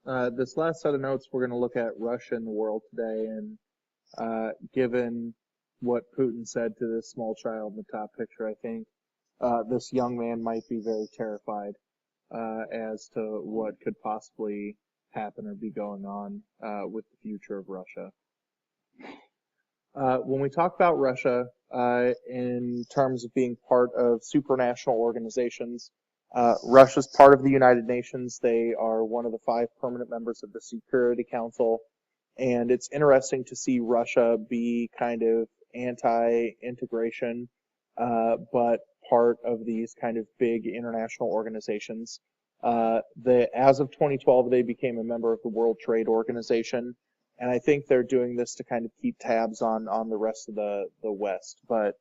This last set of notes, we're going to look at Russia and the world today, and given what Putin said to this small child in the top picture, I think this young man might be very terrified as to what could possibly happen or be going on with the future of Russia. When we talk about Russia in terms of being part of supranational organizations, Russia's part of the United Nations. They are one of the 5 permanent members of the Security Council. And it's interesting to see Russia be kind of anti-integration, but part of these kind of big international organizations. As of 2012, they became a member of the World Trade Organization. And I think they're doing this to kind of keep tabs on the rest of the West. But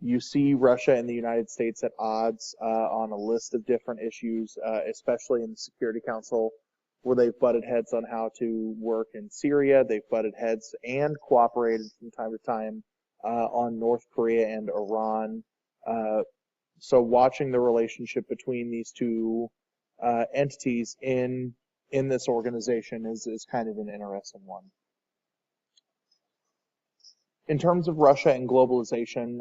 you see Russia and the United States at odds on a list of different issues, especially in the Security Council, where they've butted heads on how to work in Syria. They've butted heads and cooperated from time to time on North Korea and Iran. So watching the relationship between these two entities in this organization is kind of an interesting one. In terms of Russia and globalization,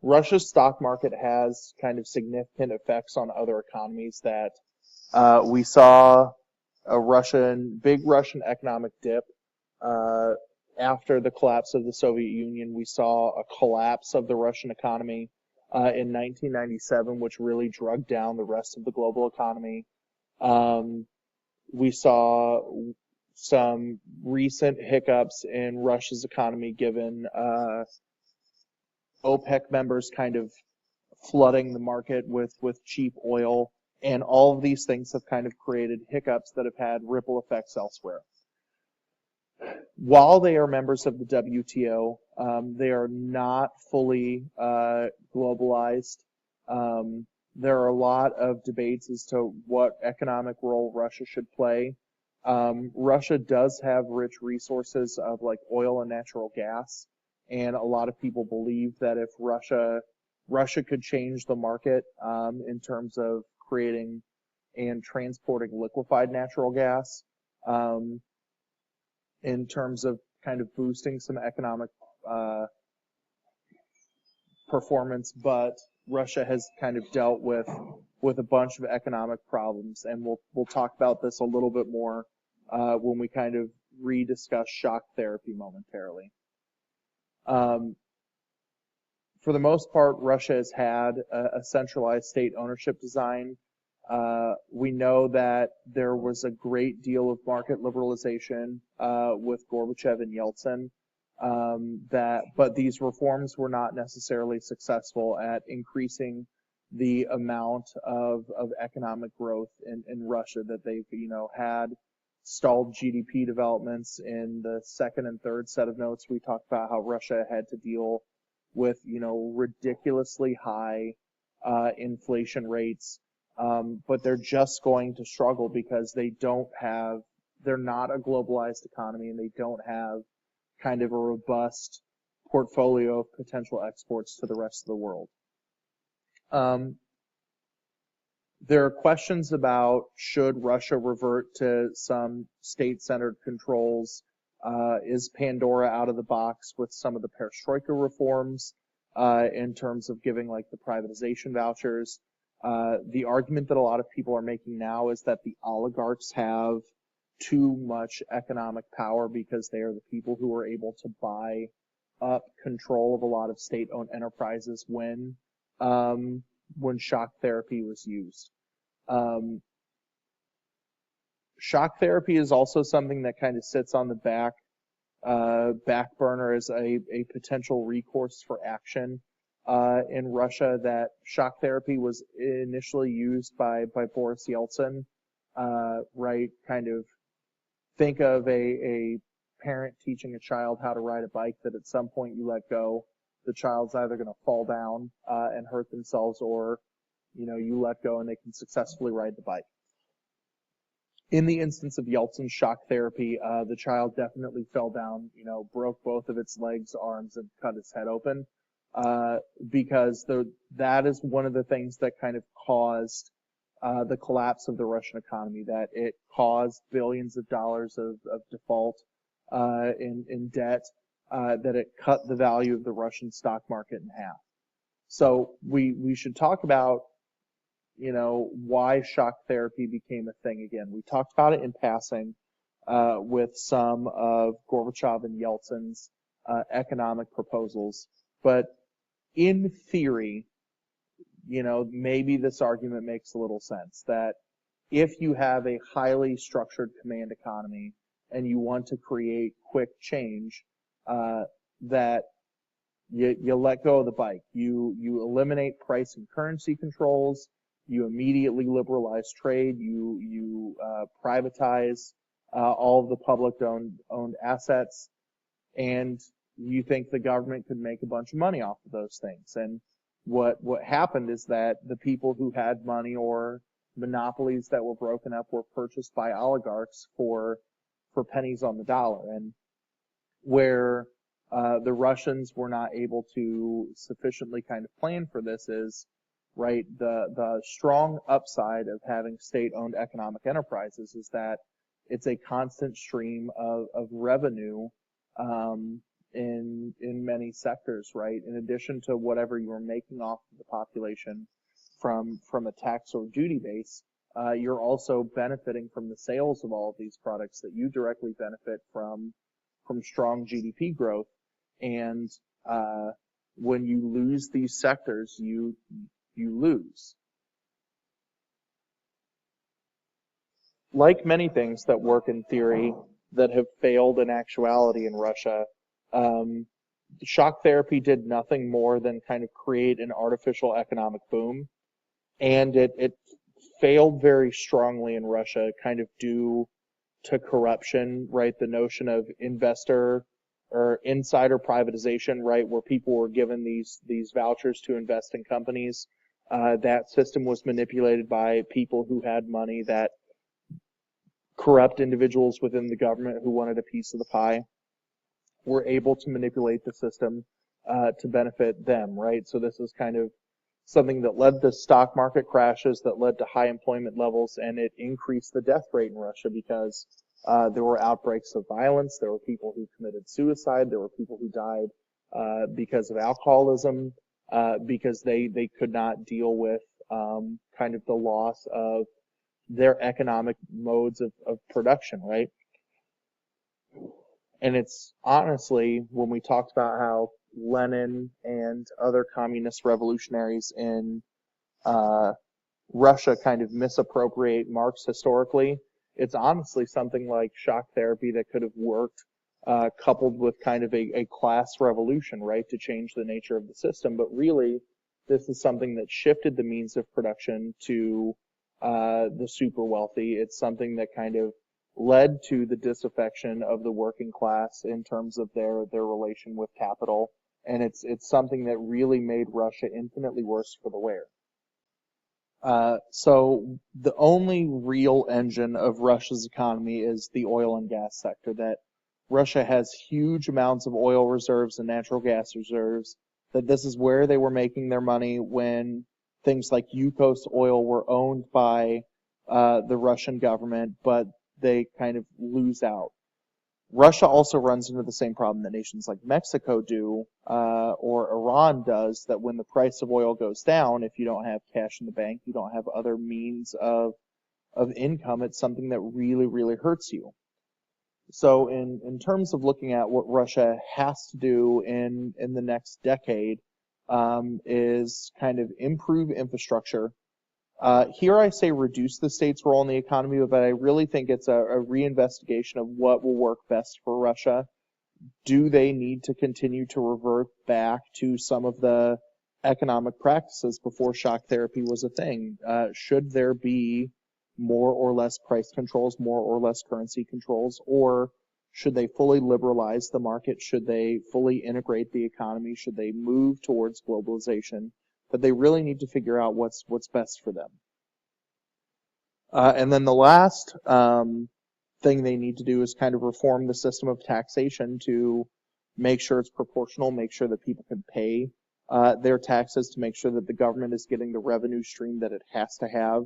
Russia's stock market has kind of significant effects on other economies that we saw big Russian economic dip after the collapse of the Soviet Union. We saw a collapse of the Russian economy in 1997, which really drug down the rest of the global economy. We saw some recent hiccups in Russia's economy given OPEC members kind of flooding the market with cheap oil. And all of these things have kind of created hiccups that have had ripple effects elsewhere. While they are members of the WTO, they are not fully globalized. There are a lot of debates as to what economic role Russia should play. Russia does have rich resources of like oil and natural gas, and a lot of people believe that if Russia could change the market in terms of creating and transporting liquefied natural gas, in terms of kind of boosting some economic performance, but Russia has kind of dealt with a bunch of economic problems, and we'll talk about this a little bit more when we kind of rediscuss shock therapy momentarily. For the most part, Russia has had a centralized state ownership design. We know that there was a great deal of market liberalization with Gorbachev and Yeltsin, but these reforms were not necessarily successful at increasing the amount of economic growth in Russia that they've had. Stalled GDP developments. In the second and third set of notes, we talked about how Russia had to deal with ridiculously high inflation rates, but they're just going to struggle because they're not a globalized economy, and they don't have kind of a robust portfolio of potential exports to the rest of the world. There are questions about should Russia revert to some state-centered controls. Is Pandora out of the box with some of the perestroika reforms in terms of giving like the privatization vouchers? The argument that a lot of people are making now is that the oligarchs have too much economic power because they are the people who are able to buy up control of a lot of state-owned enterprises when shock therapy was used. Shock therapy is also something that kind of sits on the back burner as a potential recourse for action in Russia. That shock therapy was initially used by Boris Yeltsin, right? Kind of think of a parent teaching a child how to ride a bike, that at some point you let go, the child's either going to fall down and hurt themselves, or you let go and they can successfully ride the bike. In the instance of Yeltsin's shock therapy, the child definitely fell down, broke both of its legs, arms, and cut its head open, because that is one of the things that kind of caused the collapse of the Russian economy, that it caused billions of dollars of default in debt, that it cut the value of the Russian stock market in half. So we should talk about, why shock therapy became a thing again. We talked about it in passing with some of Gorbachev and Yeltsin's economic proposals, but in theory, maybe this argument makes a little sense that if you have a highly structured command economy and you want to create quick change, that you let go of the bike. You eliminate price and currency controls. You immediately liberalize trade. You privatize all of the public-owned assets, and you think the government could make a bunch of money off of those things. And what happened is that the people who had money or monopolies that were broken up were purchased by oligarchs for pennies on the dollar. And where the Russians were not able to sufficiently kind of plan for this is, right, the strong upside of having state-owned economic enterprises is that it's a constant stream of revenue in many sectors, right? In addition to whatever you are making off of the population from a tax or duty base, you're also benefiting from the sales of all of these products that you directly benefit from strong GDP growth. And when you lose these sectors, you lose. Like many things that work in theory that have failed in actuality in Russia, shock therapy did nothing more than kind of create an artificial economic boom. And it failed very strongly in Russia, kind of due to corruption, right? The notion of investor or insider privatization, right, where people were given these vouchers to invest in companies. That system was manipulated by people who had money, that corrupt individuals within the government who wanted a piece of the pie were able to manipulate the system to benefit them, right? So this is kind of something that led to stock market crashes, that led to high employment levels, and it increased the death rate in Russia because there were outbreaks of violence, there were people who committed suicide, there were people who died because of alcoholism, because they could not deal with kind of the loss of their economic modes of production, right? And it's honestly, when we talked about how Lenin and other communist revolutionaries in Russia kind of misappropriate Marx historically, it's honestly something like shock therapy that could have worked coupled with kind of a class revolution, right, to change the nature of the system. But really, this is something that shifted the means of production to the super wealthy. It's something that kind of led to the disaffection of the working class in terms of their relation with capital. And it's something that really made Russia infinitely worse for the wear. So the only real engine of Russia's economy is the oil and gas sector. That Russia has huge amounts of oil reserves and natural gas reserves, that this is where they were making their money when things like Yukos oil were owned by the Russian government, but they kind of lose out. Russia also runs into the same problem that nations like Mexico do, or Iran does, that when the price of oil goes down, if you don't have cash in the bank, you don't have other means of income, it's something that really, really hurts you. So in terms of looking at what Russia has to do in the next decade, is kind of improve infrastructure. Here I say reduce the state's role in the economy, but I really think it's a reinvestigation of what will work best for Russia. Do they need to continue to revert back to some of the economic practices before shock therapy was a thing? Should there be more or less price controls, more or less currency controls, or should they fully liberalize the market? Should they fully integrate the economy? Should they move towards globalization? But they really need to figure out what's best for them. And then the last thing they need to do is kind of reform the system of taxation to make sure it's proportional, make sure that people can pay their taxes, to make sure that the government is getting the revenue stream that it has to have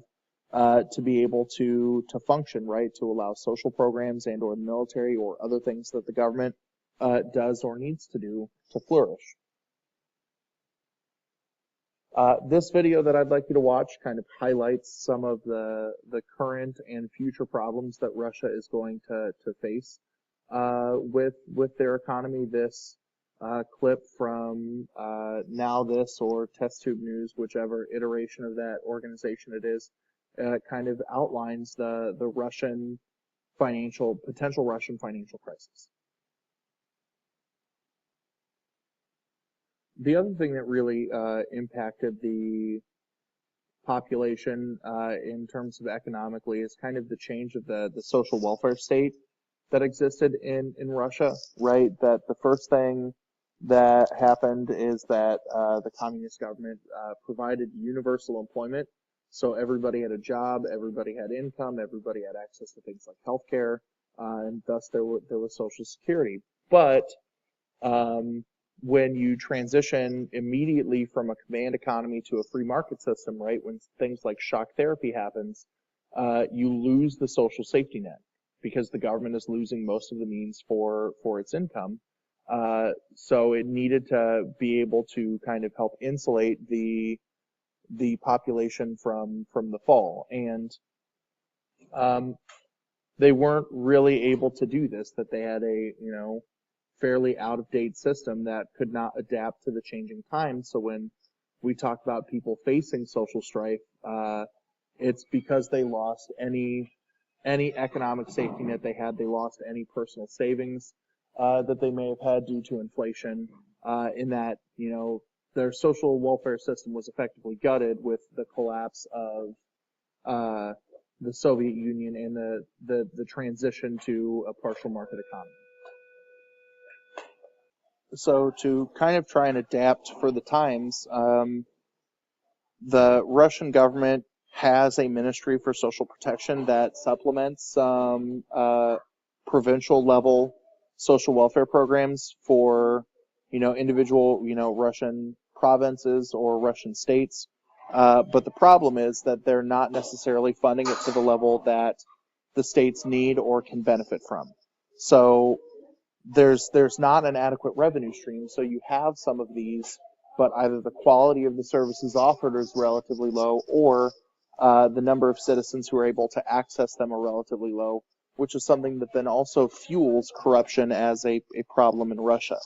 to be able to function, right? To allow social programs and or the military or other things that the government does or needs to do to flourish. This video that I'd like you to watch kind of highlights some of the current and future problems that Russia is going to face with their economy. This clip from Now This or Test Tube News, whichever iteration of that organization it is, kind of outlines the potential Russian financial crisis. The other thing that really impacted the population in terms of economically is kind of the change of the social welfare state that existed in Russia, right? That the first thing that happened is that the communist government provided universal employment. So everybody had a job, everybody had income, everybody had access to things like healthcare, and thus there was Social Security. But when you transition immediately from a command economy to a free market system, right, when things like shock therapy happens, you lose the social safety net because the government is losing most of the means for its income. So it needed to be able to kind of help insulate the population from the fall. And they weren't really able to do this, that they had a, fairly out-of-date system that could not adapt to the changing times. So when we talk about people facing social strife, it's because they lost any economic safety net they had. They lost any personal savings that they may have had due to inflation, in that, their social welfare system was effectively gutted with the collapse of the Soviet Union and the transition to a partial market economy. So to kind of try and adapt for the times, the Russian government has a Ministry for Social Protection that supplements some provincial level social welfare programs for, individual, Russian provinces or Russian states. But the problem is that they're not necessarily funding it to the level that the states need or can benefit from. So there's not an adequate revenue stream. So you have some of these, but either the quality of the services offered is relatively low, or the number of citizens who are able to access them are relatively low, which is something that then also fuels corruption as a problem in Russia.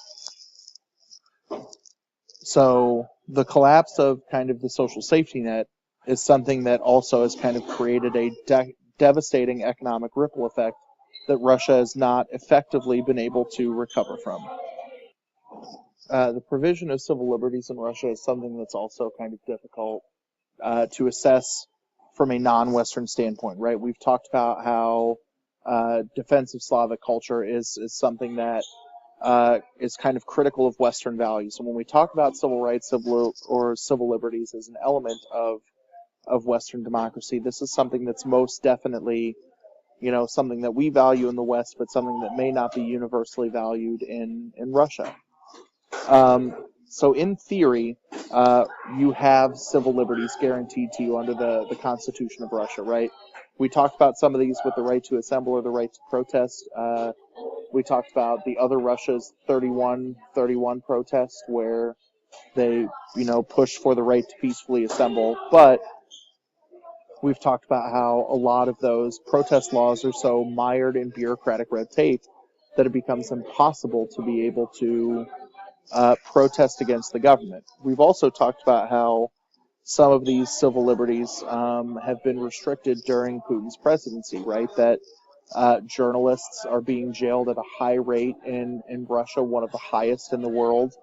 So the collapse of kind of the social safety net is something that also has kind of created a devastating economic ripple effect that Russia has not effectively been able to recover from. The provision of civil liberties in Russia is something that's also kind of difficult to assess from a non-Western standpoint, right? We've talked about how defensive Slavic culture is something that is kind of critical of Western values. And when we talk about civil rights or civil liberties as an element of Western democracy, this is something that's most definitely, something that we value in the West, but something that may not be universally valued in Russia. So in theory, you have civil liberties guaranteed to you under the Constitution of Russia, right? We talked about some of these with the right to assemble or the right to protest. We talked about the other Russia's 31 protest, where they, pushed for the right to peacefully assemble. But we've talked about how a lot of those protest laws are so mired in bureaucratic red tape that it becomes impossible to be able to protest against the government. We've also talked about how some of these civil liberties have been restricted during Putin's presidency, right? That journalists are being jailed at a high rate in Russia, one of the highest in the world.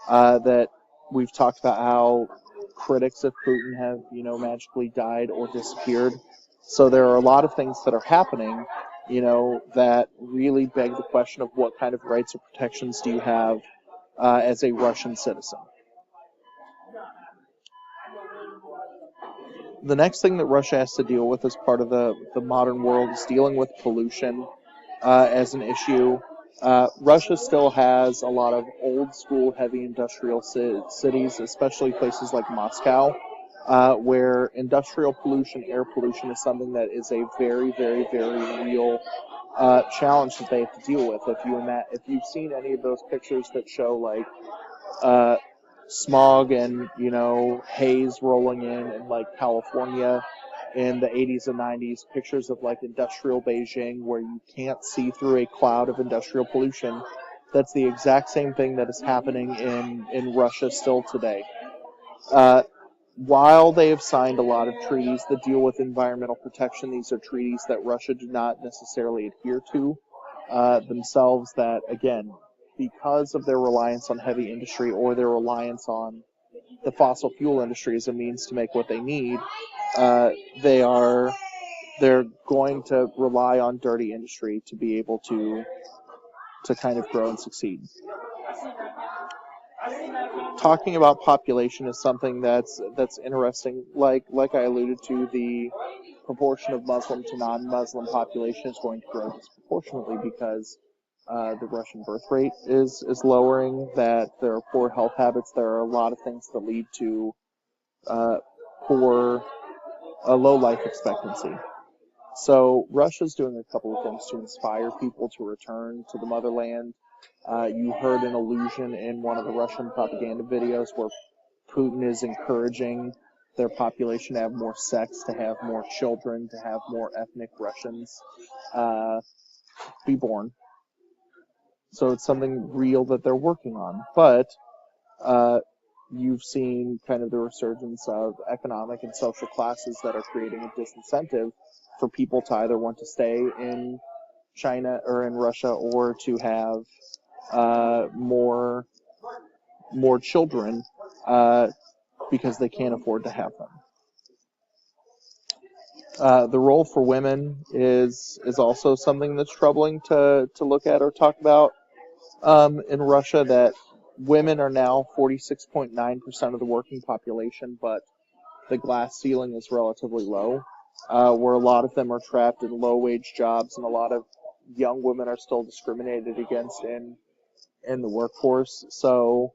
That we've talked about how critics of Putin have, magically died or disappeared. So there are a lot of things that are happening, that really beg the question of what kind of rights or protections do you have as a Russian citizen. The next thing that Russia has to deal with as part of the modern world is dealing with pollution as an issue. Russia still has a lot of old school heavy industrial cities, especially places like Moscow, where industrial pollution, air pollution is something that is a very, very, very real challenge that they have to deal with. If you've seen any of those pictures that show like smog and haze rolling in like California in the 80s and 90s, pictures of like industrial Beijing where you can't see through a cloud of industrial pollution, that's the exact same thing that is happening in Russia still today. While they have signed a lot of treaties that deal with environmental protection, these are treaties that Russia do not necessarily adhere to themselves, that, again, because of their reliance on heavy industry or their reliance on the fossil fuel industry as a means to make what they need, they're going to rely on dirty industry to be able to kind of grow and succeed. Talking about population is something that's interesting. Like I alluded to, the proportion of Muslim to non-Muslim population is going to grow disproportionately because the Russian birth rate is lowering, that there are poor health habits, there are a lot of things that lead to low life expectancy. So Russia's doing a couple of things to inspire people to return to the motherland. You heard an allusion in one of the Russian propaganda videos where Putin is encouraging their population to have more sex, to have more children, to have more ethnic Russians be born. So it's something real that they're working on. But you've seen kind of the resurgence of economic and social classes that are creating a disincentive for people to either want to stay in China or in Russia or to have more children because they can't afford to have them. The role for women is also something that's troubling to look at or talk about in Russia, that women are now 46.9% of the working population, but the glass ceiling is relatively low, where a lot of them are trapped in low-wage jobs, and a lot of young women are still discriminated against in the workforce. So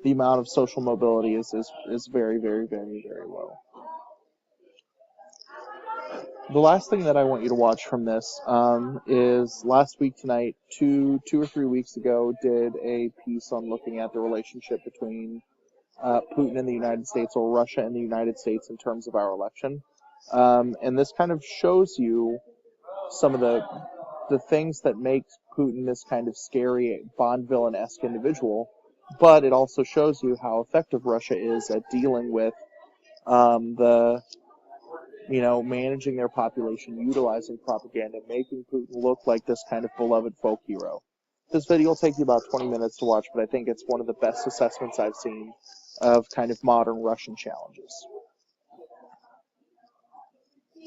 the amount of social mobility is very, very, very, very low. The last thing that I want you to watch from this is last week tonight, two or 3 weeks ago, did a piece on looking at the relationship between Putin and the United States, or Russia and the United States, in terms of our election. And this kind of shows you some of the things that make Putin this kind of scary Bond villain-esque individual, but it also shows you how effective Russia is at dealing with managing their population, utilizing propaganda, making Putin look like this kind of beloved folk hero. This video will take you about 20 minutes to watch, but I think it's one of the best assessments I've seen of kind of modern Russian challenges.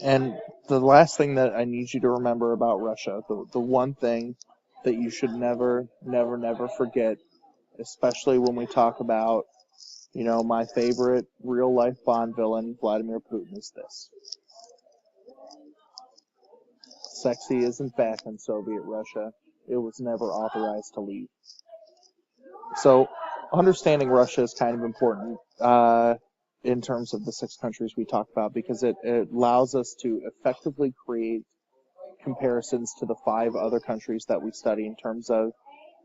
And the last thing that I need you to remember about Russia, the one thing that you should never, never, never forget, especially when we talk about, my favorite real-life Bond villain, Vladimir Putin, is this. Sexy isn't back in Soviet Russia. It was never authorized to leave. So understanding Russia is kind of important in terms of the 6 countries we talked about, because it allows us to effectively create comparisons to the 5 other countries that we study in terms of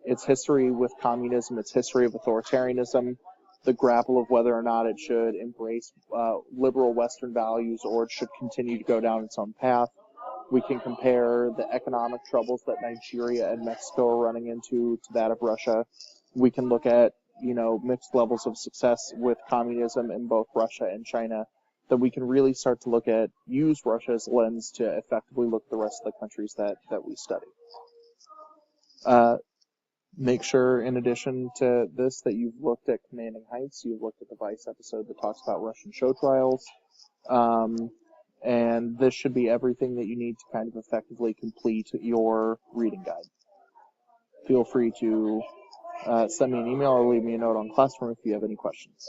its history with communism, its history of authoritarianism, the grapple of whether or not it should embrace liberal Western values or it should continue to go down its own path. We can compare the economic troubles that Nigeria and Mexico are running into to that of Russia. We can look at, mixed levels of success with communism in both Russia and China. That we can really start to use Russia as a lens to effectively look at the rest of the countries that we study. Make sure, in addition to this, that you've looked at Commanding Heights, you've looked at the Vice episode that talks about Russian show trials, and this should be everything that you need to kind of effectively complete your reading guide. Feel free to send me an email or leave me a note on Classroom if you have any questions.